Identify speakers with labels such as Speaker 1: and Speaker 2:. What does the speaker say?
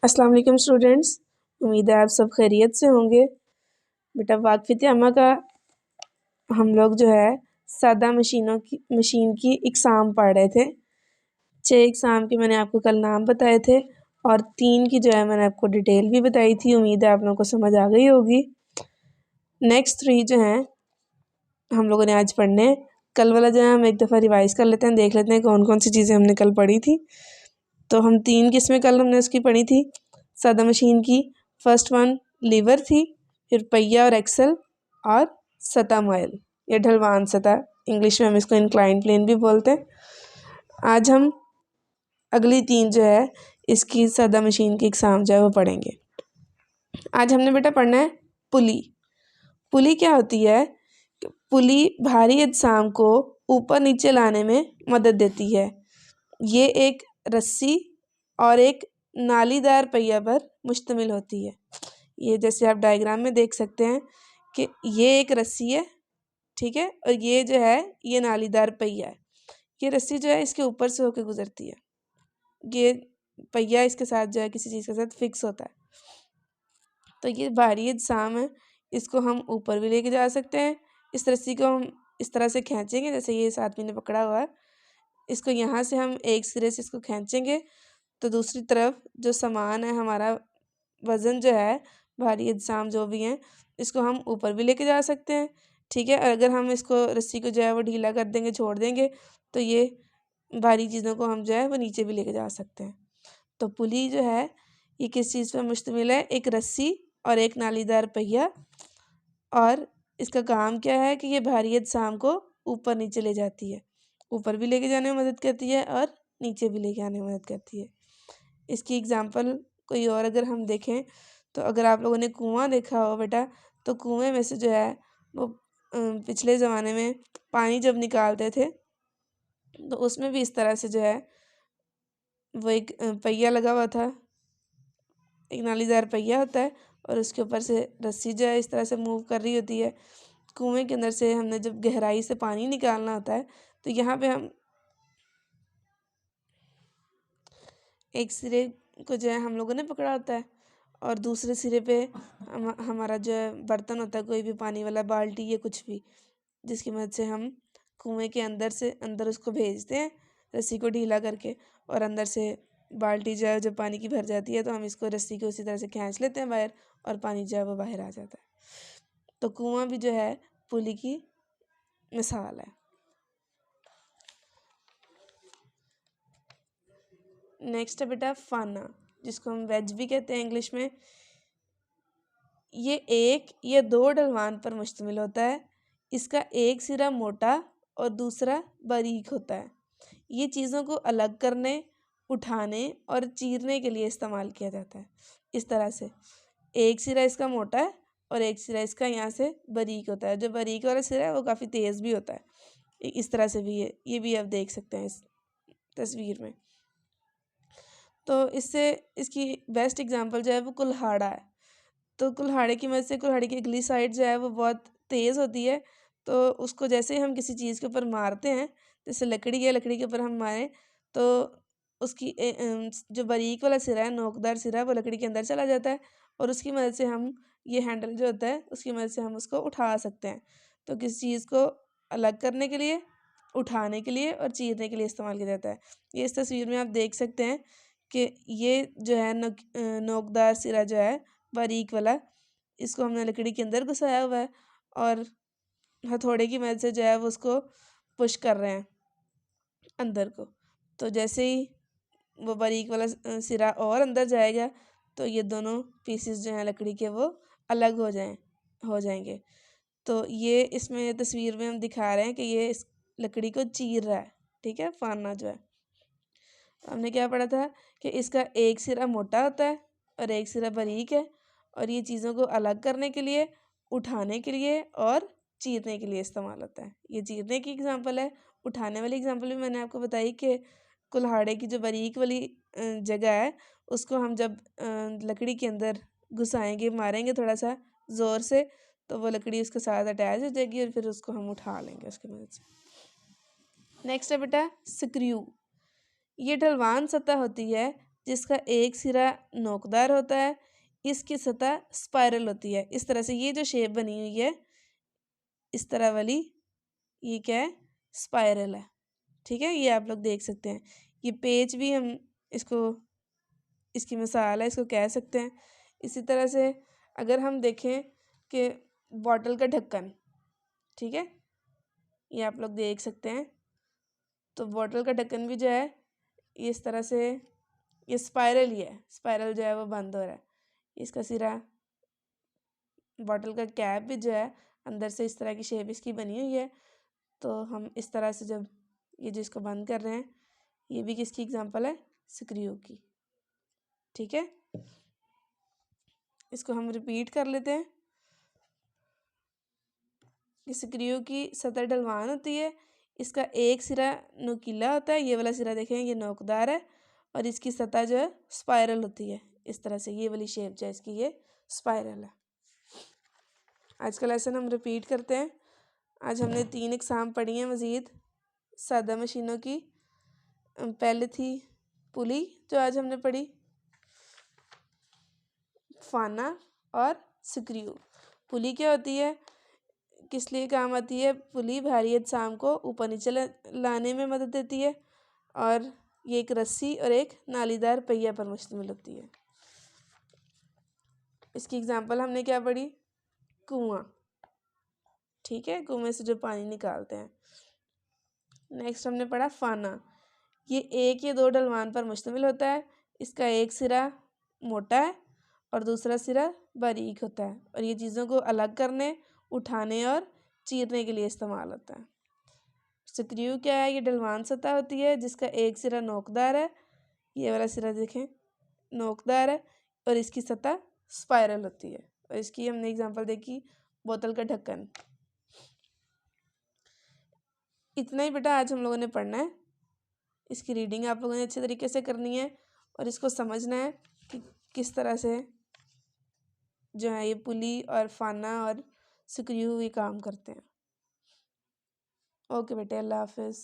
Speaker 1: अस्सलाम वालेकुम स्टूडेंट्स, उम्मीद है आप सब खैरियत से होंगे। बेटा वाक़फ़ियत-ए-अमा का हम लोग जो है सादा मशीन की इक़साम पढ़ रहे थे। 6 इक़साम के मैंने आपको कल नाम बताए थे और 3 की जो है मैंने आपको डिटेल भी बताई थी। उम्मीद है आप लोगों को समझ आ गई होगी। नेक्स्ट 3 जो हैं हम लोगों ने आज पढ़ने हैं। कल वाला जो है हम एक दफ़ा रिवाइज़ कर लेते हैं, देख लेते हैं कौन-कौन सी चीज़ें हमने कल पढ़ी थी। तो हम 3 किस्में कल हमने उसकी पढ़ी थी सादा मशीन की। फर्स्ट वन लीवर थी, फिर पहिया और एक्सल और सतह मॉयल या ढलवान सतह, इंग्लिश में हम इसको इंक्लाइन प्लेन भी बोलते हैं। आज हम अगली 3 जो है इसकी सादा मशीन की इक़साम जो है वो पढ़ेंगे। आज हमने बेटा पढ़ना है पुली। पुली क्या होती है? पुली भारी अजसाम को ऊपर नीचे लाने में मदद देती है। ये एक रस्सी और एक नालीदार पहिया पर मुश्तमिल होती है। ये जैसे आप डायग्राम में देख सकते हैं कि ये एक रस्सी है, ठीक है, और ये जो है ये नालीदार पहिया है। ये रस्सी जो है इसके ऊपर से होकर गुजरती है, ये पहिया इसके साथ जो है किसी चीज़ के साथ फिक्स होता है। तो ये भारी अजसाम है, इसको हम ऊपर भी लेके जा सकते हैं। इस रस्सी को हम इस तरह से खींचेंगे जैसे ये इस आदमी ने पकड़ा हुआ है, इसको यहाँ से हम एक सिरे से इसको खींचेंगे तो दूसरी तरफ जो सामान है, हमारा वज़न जो है, भारी अजसाम जो भी हैं, इसको हम ऊपर भी लेके जा सकते हैं, ठीक है। और अगर हम इसको रस्सी को जो है वो ढीला कर देंगे, छोड़ देंगे, तो ये भारी चीज़ों को हम जो है वो नीचे भी लेके जा सकते हैं। तो पुली जो है ये किस चीज़ पर मुश्तमिल है? एक रस्सी और एक नालीदार पहिया, और इसका काम क्या है कि ये भारी अजसाम को ऊपर नीचे ले जाती है, ऊपर भी लेके जाने में मदद करती है और नीचे भी लेके आने में मदद करती है। इसकी एग्जांपल कोई और अगर हम देखें तो अगर आप लोगों ने कुआं देखा हो बेटा, तो कुएं में से जो है वो पिछले ज़माने में पानी जब निकालते थे तो उसमें भी इस तरह से जो है वो एक पहिया लगा हुआ था, एक नालीदार पहिया होता है और उसके ऊपर से रस्सी जो है इस तरह से मूव कर रही होती है। कुएं के अंदर से हमने जब गहराई से पानी निकालना होता है तो यहाँ पे हम एक सिरे को जो है हम लोगों ने पकड़ा होता है और दूसरे सिरे पे हमारा जो है बर्तन होता है, कोई भी पानी वाला बाल्टी या कुछ भी, जिसकी मदद से हम कुएं के अंदर से अंदर उसको भेजते हैं रस्सी को ढीला करके, और अंदर से बाल्टी जो है जब पानी की भर जाती है तो हम इसको रस्सी को उसी तरह से खींच लेते हैं बाहर और पानी जो है वो बाहर आ जाता है। तो कुआं भी जो है पुली की मिसाल है। नेक्स्ट है बेटा फाना, जिसको हम वेज भी कहते हैं इंग्लिश में। ये एक या दो ढलवान पर मुश्तमिल होता है। इसका एक सिरा मोटा और दूसरा बारीक होता है। ये चीज़ों को अलग करने, उठाने और चीरने के लिए इस्तेमाल किया जाता है। इस तरह से एक सिरा इसका मोटा है और एक सिरा इसका यहाँ से बारीक होता है। जो बारीक वाला सिरा है वो काफ़ी तेज़ भी होता है। इस तरह से भी है, ये भी आप देख सकते हैं इस तस्वीर में। तो इससे इसकी बेस्ट एग्जांपल जो है वो कुल्हाड़ा है। तो कुल्हाड़े की मदद से कुल्हाड़ी की अगली साइड जो है वो बहुत तेज़ होती है, तो उसको जैसे ही हम किसी चीज़ के ऊपर मारते हैं, जैसे लकड़ी है, लकड़ी के ऊपर हम मारें तो उसकी जो बारीक वाला सिरा है, नोकदार सिरा, वो लकड़ी के अंदर चला जाता है और उसकी मदद से हम ये हैंडल जो होता है उसकी मदद से हम उसको उठा सकते हैं। तो किसी चीज़ को अलग करने के लिए, उठाने के लिए और चीरने के लिए इस्तेमाल किया जाता है। ये इस तस्वीर में आप देख सकते हैं कि ये जो है नोकदार सिरा जो है बारीक वाला, इसको हमने लकड़ी के अंदर घुसाया हुआ है और हथौड़े की मदद से जो है वो उसको पुश कर रहे हैं अंदर को। तो जैसे ही वो बारीक वाला सिरा और अंदर जाएगा तो ये दोनों पीसेस जो हैं लकड़ी के वो अलग हो जाएंगे। तो ये इसमें तस्वीर में हम दिखा रहे हैं कि ये इस लकड़ी को चीर रहा है, ठीक है, फाना जो है। हमने क्या पढ़ा था कि इसका एक सिरा मोटा होता है और एक सिरा बारीक है, और ये चीज़ों को अलग करने के लिए, उठाने के लिए और चीरने के लिए इस्तेमाल होता है। ये चीरने की एग्जांपल है। उठाने वाली एग्जांपल भी मैंने आपको बताई कि कुल्हाड़े की जो बारीक वाली जगह है उसको हम जब लकड़ी के अंदर घुसाएंगे, मारेंगे थोड़ा सा ज़ोर से, तो वो लकड़ी उसके साथ अटैच हो जाएगी और फिर उसको हम उठा लेंगे उसकी मदद से। नेक्स्ट है बेटा स्क्रू। ये ढलवान सतह होती है जिसका एक सिरा नोकदार होता है, इसकी सतह स्पाइरल होती है। इस तरह से ये जो शेप बनी हुई है इस तरह वाली, ये क्या है, स्पाइरल है। ठीक है, ये आप लोग देख सकते हैं। ये पेज भी हम इसको, इसकी मिसाल है, इसको कह सकते हैं। इसी तरह से अगर हम देखें कि बॉटल का ढक्कन, ठीक है, ये आप लोग देख सकते हैं। तो बॉटल का ढक्कन भी जो है ये इस तरह से, ये स्पाइरल ही है, स्पाइरल जो है वो बंद हो रहा है। इसका सिरा, बॉटल का कैप भी जो है अंदर से इस तरह की शेप इसकी बनी हुई है। तो हम इस तरह से जब ये जिसको बंद कर रहे हैं, ये भी किसकी एग्जांपल है, स्क्रू की। ठीक है, इसको हम रिपीट कर लेते हैं। कि स्क्रू की सतह ढलवान होती है, इसका एक सिरा नुकीला होता है, ये वाला सिरा देखें ये नोकदार है, और इसकी सतह जो है स्पाइरल होती है इस तरह से, ये वाली शेप जो है इसकी ये स्पाइरल है। आज का लेसन हम रिपीट करते हैं। आज हमने 3 एग्जाम पढ़ी हैं मज़ीद सादा मशीनों की। पहले थी पुली जो आज हमने पढ़ी, फाना और स्क्रू। पुली क्या होती है, किस लिए काम आती है? पुली भारी अजसाम को ऊपर नीचे लाने में मदद देती है, और ये एक रस्सी और एक नालीदार पहिया पर मुश्तमिल होती है। इसकी एग्जांपल हमने क्या पढ़ी, कुआं। ठीक है, कुएं से जो पानी निकालते हैं। नेक्स्ट हमने पढ़ा फाना, ये एक या दो ढलवान पर मुश्तमिल होता है, इसका एक सिरा मोटा है और दूसरा सिरा बारीक होता है, और ये चीज़ों को अलग करने, उठाने और चीरने के लिए इस्तेमाल होता है। स्क्रू क्या है, ये ढलवान सतह होती है जिसका एक सिरा नोकदार है, ये वाला सिरा देखें नोकदार है, और इसकी सतह स्पाइरल होती है। और इसकी हमने एग्जांपल देखी बोतल का ढक्कन। इतना ही बेटा आज हम लोगों ने पढ़ना है। इसकी रीडिंग आप लोगों ने अच्छे तरीके से करनी है, और इसको समझना है कि किस तरह से जो है ये पुली और फाना और स्क्रू ये काम करते हैं। ओके बेटे, अल्लाह हाफिज़।